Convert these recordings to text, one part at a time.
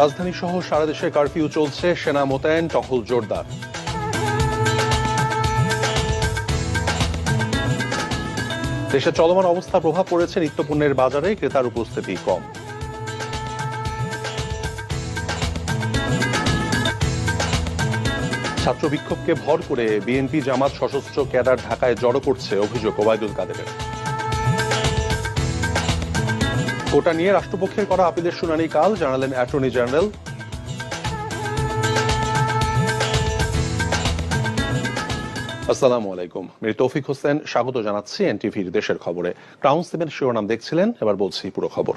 রাজধানী সহ সারা দেশে কারফিউ চলছে, সেনা মোতায়েন, টহল জোরদার। দেশে চলমান অবস্থার প্রভাব পড়েছে নিত্যপণ্যের বাজারে, ক্রেতার উপস্থিতি কম। ছাত্র বিক্ষোভকে ভর করে বিএনপি জামাত সশস্ত্র ক্যাডার ঢাকায় জড়ো করছে, অভিযোগ ওবায়দুল কাদেরের। কোটা নিয়ে রাষ্ট্রপক্ষের করা আপিলের শুনানি কাল, জানালেন অ্যাটর্নি জেনারেল। আসসালামু আলাইকুম, আমি তৌফিক হোসেন, স্বাগত জানাচ্ছি এনটিভির দেশের খবরে। ক্রাউন সিমেন্ট শিরোনাম দেখছিলেন, এবার বলছি পুরো খবর।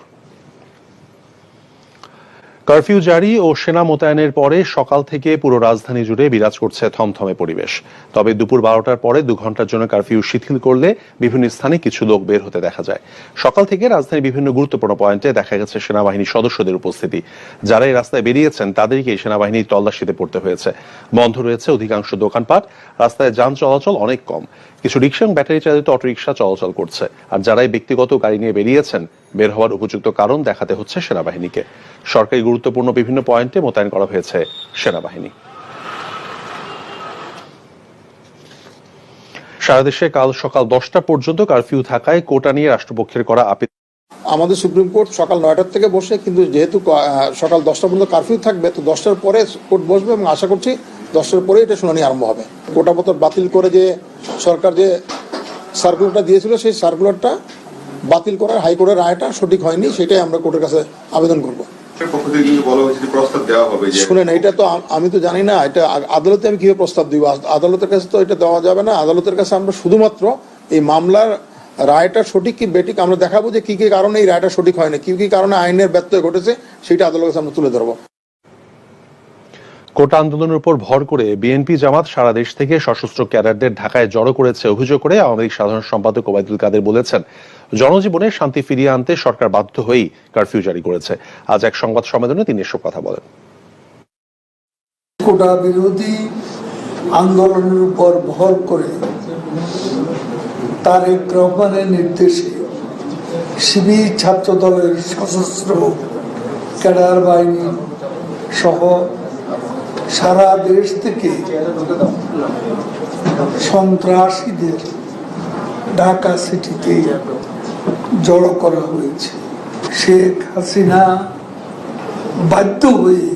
কারফিউ জারি ও সেনা মোতায়েনের পরে সকাল থেকে পুরো রাজধানী জুড়ে বিরাজ করছে থমথমে পরিবেশ। তবে দুপুর 12টার পরে 2 ঘন্টার জন্য কারফিউ শিথিল করলে বিভিন্ন স্থানে কিছু লোক বের হতে দেখা যায়। সকাল থেকে রাজধানীর বিভিন্ন গুরুত্বপূর্ণ পয়েন্টে দেখা গেছে সেনাবাহিনীর সদস্যদের উপস্থিতি। যারা এই রাস্তায় বেরিয়েছেন তাদেরকে সেনাবাহিনীর তল্লাশিতে পড়তে হয়েছে। বন্ধ রয়েছে অধিকাংশ দোকানপাট, রাস্তায় যান চলাচল অনেক কম। কিছু রিক্সা এবং ব্যাটারি চালিত অটোরিকশা চলাচল করছে। আর যারাই ব্যক্তিগত গাড়ি নিয়ে বেরিয়েছেন, বের হওয়ার উপযুক্ত কারণ দেখাতে হচ্ছে সেনাবাহিনীকে। সরকারি গুরুত্বপূর্ণ বিভিন্ন পয়েন্টে মোতায়েন করা হয়েছে সেনাবাহিনী। সারা দেশে কাল সকাল 10টা পর্যন্ত কারফিউ থাকায় কোটা নিয়ে রাষ্ট্রপক্ষের করা আপিল। আমাদের সুপ্রিম কোর্ট সকাল 9টার থেকে বসে, কিন্তু যেহেতু সকাল 10টা পর্যন্ত কারফিউ থাকবে, তো 10টার পরে কোর্ট বসবে এবং আশা করছি 10টার পরে এটা শুনানি আরম্ভ হবে। কোটাপত্র বাতিল করে যে সরকার যে সার্কুলারটা দিয়েছিল, সেই সার্কুলারটা বাতিল করার হাইকোর্টের রায়টা সঠিক হয়নি, সেটাই আমরা কোর্টের কাছে আবেদন করব। শুনেন, এটা তো আমি তো জানি না, এটা আদালতে আমি কিভাবে প্রস্তাব দিব? আদালতের কাছে তো এটা দেওয়া যাবে না। আদালতের কাছে আমরা শুধুমাত্র এই মামলার রায়টা সঠিক কি বেঠিক আমরা দেখাবো, যে কি কি কারণে এই রায়টা সঠিক হয় না, কি কি কারণে আইনের ব্যত্যয় ঘটেছে, সেটা আদালতের কাছে আমরা তুলে ধরবো। কোটা আন্দোলনের উপর ভর করে বিএনপি জামাত সারা দেশ থেকে সশস্ত্র ক্যাডারদের ঢাকায় জড়ো করেছে অভিযোগ করে আওয়ামী লীগ সাধারণ সম্পাদক ওবায়দুল কাদের বলেছেন, জনজীবনে শান্তি ফিরিয়ে আনতে সরকার বাধ্য হয়েই কারফিউ জারি করেছে। আজ এক সংবাদ সম্মেলনে তিনি এসব কথা বলেন। কোটা বিরোধী আন্দোলনের উপর ভর করে তারেক রহমানের নির্দেশে শিবির ছাত্র দলের সশস্ত্র ক্যাডার বাহিনী সহ সারা দেশ থেকে সন্ত্রাসীদের ঢাকা সিটিতে জড়ো করা হয়েছে। শেখ হাসিনা বাধ্য হয়ে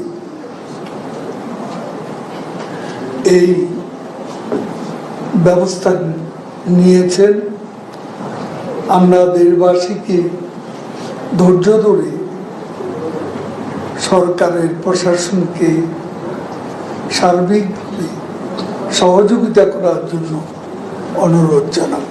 এই ব্যবস্থা নিয়েছেন। আমরা দেশবাসীকে ধৈর্য ধরে সরকারের প্রশাসনকে সার্বিকভাবে সহযোগিতা করার জন্য অনুরোধ জানাব।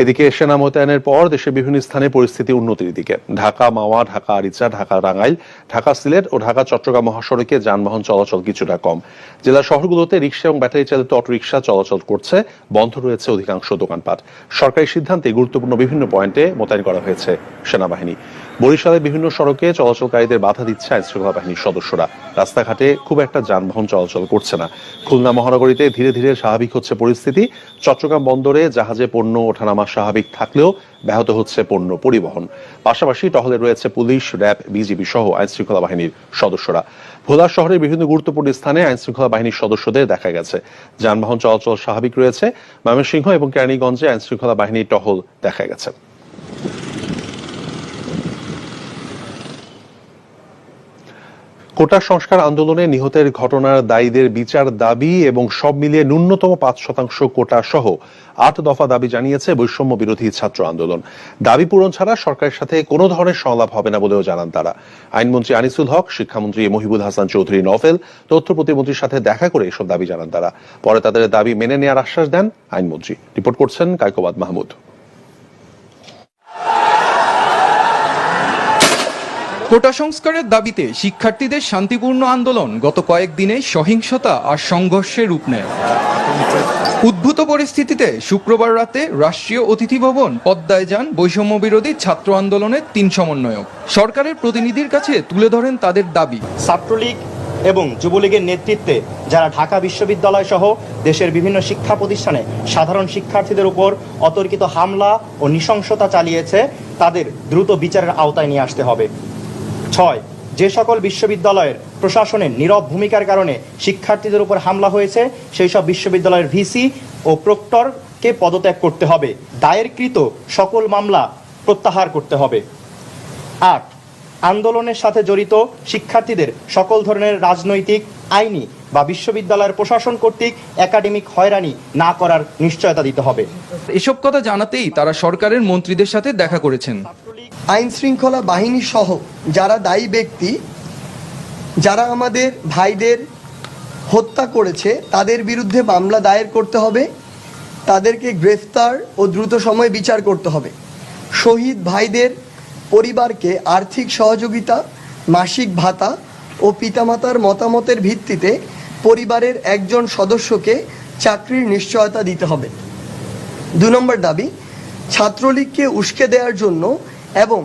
এদিকে সেনা মোতায়েনের পর দেশের বিভিন্ন স্থানে পরিস্থিতি উন্নতির দিকে। ঢাকা মাওয়া, ঢাকা আরিচা, ঢাকা টাঙ্গাইল, ঢাকা সিলেট ও ঢাকা চট্টগ্রাম মহাসড়কে যানবাহন চলাচল কিছুটা কম। জেলা শহরগুলোতে রিক্সা এবং ব্যাটারি চালিত অটোরিকশা চলাচল করছে। বন্ধ রয়েছে অধিকাংশ দোকানপাট। সরকারি সিদ্ধান্তে গুরুত্বপূর্ণ বিভিন্ন পয়েন্টে মোতায়েন করা হয়েছে সেনাবাহিনী। বরিশালের বিভিন্ন সড়কে চলাচলকারীদের বাধা দিচ্ছে আইনশৃঙ্খলা বাহিনীর সদস্যরা। রাস্তাঘাটে খুব একটা যানবাহন চলাচল করছে না। খুলনা মহানগরীতে ধীরে ধীরে স্বাভাবিক হচ্ছে পরিস্থিতি। চট্টগ্রাম বন্দরে জাহাজে পণ্য ওঠানামা স্বাভাবিক থাকলেও ব্যাহত হচ্ছে পণ্য পরিবহন। পাশাপাশি টহলে রয়েছে পুলিশ, র্যাব, বিজিবি সহ আইনশৃঙ্খলা বাহিনীর সদস্যরা। ভোলা শহরের বিভিন্ন গুরুত্বপূর্ণ স্থানে আইনশৃঙ্খলা বাহিনীর সদস্যদের দেখা গেছে। যানবাহন চলাচল স্বাভাবিক রয়েছে। ময়মনসিংহ এবং কেরানীগঞ্জে আইনশৃঙ্খলা বাহিনীর টহল দেখা গেছে। কোটা সংস্কার আন্দোলনে নিহতের ঘটনার দায়ীদের বিচার দাবি এবং সব মিলিয়ে ন্যূনতম 5% কোটা সহ 8 দফা দাবি জানিয়েছে বৈষম্য বিরোধী ছাত্র আন্দোলন। দাবি পূরণ ছাড়া সরকারের সাথে কোনো ধরনের সংলাপ হবে না বলেও জানান তারা। আইনমন্ত্রী আনিসুল হক, শিক্ষামন্ত্রী মহিবুল হাসান চৌধুরী নফেল, তথ্য প্রতিমন্ত্রীর সাথে দেখা করে এসব দাবি জানান তারা। পরে তাদের দাবি মেনে নেওয়ার আশ্বাস দেন আইনমন্ত্রী। রিপোর্ট করছেন কায়কোবাদ মাহমুদ। কোটা সংস্কারের দাবিতে শিক্ষার্থীদের শান্তিপূর্ণ আন্দোলন গত কয়েকদিনে সহিংসতা আর সংঘর্ষের রূপ নেয়। উদ্ভূত পরিস্থিতিতে শুক্রবার রাতে রাষ্ট্রীয় অতিথি ভবন পদ্মায় যান বৈষম্য বিরোধী ছাত্র আন্দোলনের 3 সমন্বয়ক। সরকারের প্রতিনিধির কাছে তুলে ধরেন তাদের দাবি। ছাত্রলীগ এবং যুবলীগের নেতৃত্বে যারা ঢাকা বিশ্ববিদ্যালয় সহ দেশের বিভিন্ন শিক্ষা প্রতিষ্ঠানে সাধারণ শিক্ষার্থীদের উপর অতর্কিত হামলা ও নৃশংসতা চালিয়েছে, তাদের দ্রুত বিচারের আওতায় নিয়ে আসতে হবে। 6 যে সকল বিশ্ববিদ্যালয়ের প্রশাসনের নীরব ভূমিকার কারণে শিক্ষার্থীদের উপর হামলা হয়েছে সেই সব বিশ্ববিদ্যালয়ের ভিসি ও প্রক্টরকে পদত্যাগ করতে হবে। দায়েরকৃত সকল মামলা প্রত্যাহার করতে হবে। ৮, আন্দোলনের সাথে জড়িত শিক্ষার্থীদের সকল ধরনের রাজনৈতিক, আইনি বা বিশ্ববিদ্যালয়ের প্রশাসন কর্তৃক একাডেমিক হয়রানি না করার নিশ্চয়তা দিতে হবে। এসব কথা জানাতেই তারা সরকারের মন্ত্রীদের সাথে দেখা করেছেন। আইন শৃঙ্খলা বাহিনী সহ যারা দায়ী ব্যক্তি, যারা আমাদের ভাইদের হত্যা করেছে, তাদের বিরুদ্ধে মামলা দায়ের করতে হবে, তাদেরকে গ্রেফতার ও দ্রুত সময়ে বিচার করতে হবে। শহীদ ভাইদের পরিবারকে আর্থিক সহযোগিতা, মাসিক ভাতা ও পিতামাতার মতামতের ভিত্তিতে পরিবারের একজন সদস্যকে চাকরির নিশ্চয়তা দিতে হবে। ২ নম্বর দাবি, ছাত্রলীগকে উস্কে দেওয়ার জন্য এবং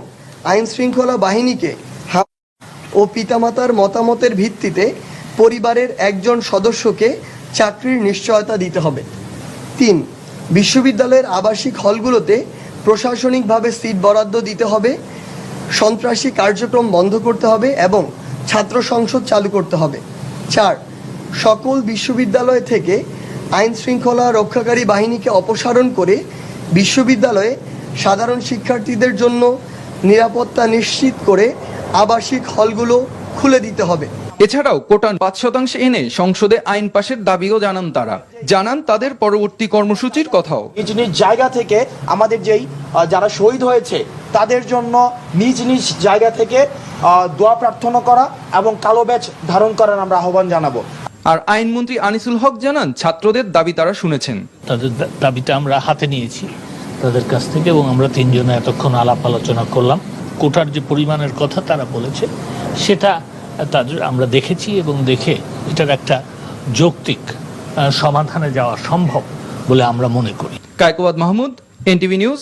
আইন শৃঙ্খলা বাহিনীকে ও পিতামাতার মতামতের ভিত্তিতে পরিবারের একজন সদস্যকে চাকরির নিশ্চয়তা দিতে হবে। ৩, বিশ্ববিদ্যালয়ের আবাসিক হলগুলোতে প্রশাসনিকভাবে সিট বরাদ্দ দিতে হবে, সন্ত্রাসী কার্যক্রম বন্ধ করতে হবে এবং ছাত্র সংসদ চালু করতে হবে। ৪, সকল বিশ্ববিদ্যালয় থেকে আইন শৃঙ্খলা রক্ষাকারী বাহিনীকে অপসারণ করে বিশ্ববিদ্যালয়ে সাধারণ শিক্ষার্থীদের জন্য নিরাপত্তা নিশ্চিত করে আবাসিক হলগুলো খুলে দিতে হবে। এছাড়াও কোটা ৫% এনে সংসদে আইন পাশের দাবিও জানান তারা। জানান তাদের পরবর্তী কর্মসূচির কথাও। নিজ নিজ জায়গা থেকে আমাদের যারা শহীদ হয়েছে তাদের জন্য নিজ নিজ জায়গা থেকে দোয়া প্রার্থনা করা এবং কালো ব্যাজ ধারণ করার আমরা আহ্বান জানাবো। আর আইনমন্ত্রী আনিসুল হক জানান, ছাত্রদের দাবি তারা শুনেছেন। তাদের দাবিটা আমরা হাতে নিয়েছি তাদের কাছ থেকে এবং আমরা 3 জনে এতক্ষণ আলাপ আলোচনা করলাম। কোটার যে পরিমাণের কথা তারা বলেছে সেটা তাদের আমরা দেখেছি এবং দেখে এটার একটা যৌক্তিক সমাধানে যাওয়া সম্ভব বলে আমরা মনে করি। Kaikobad Mahmud, NTV news.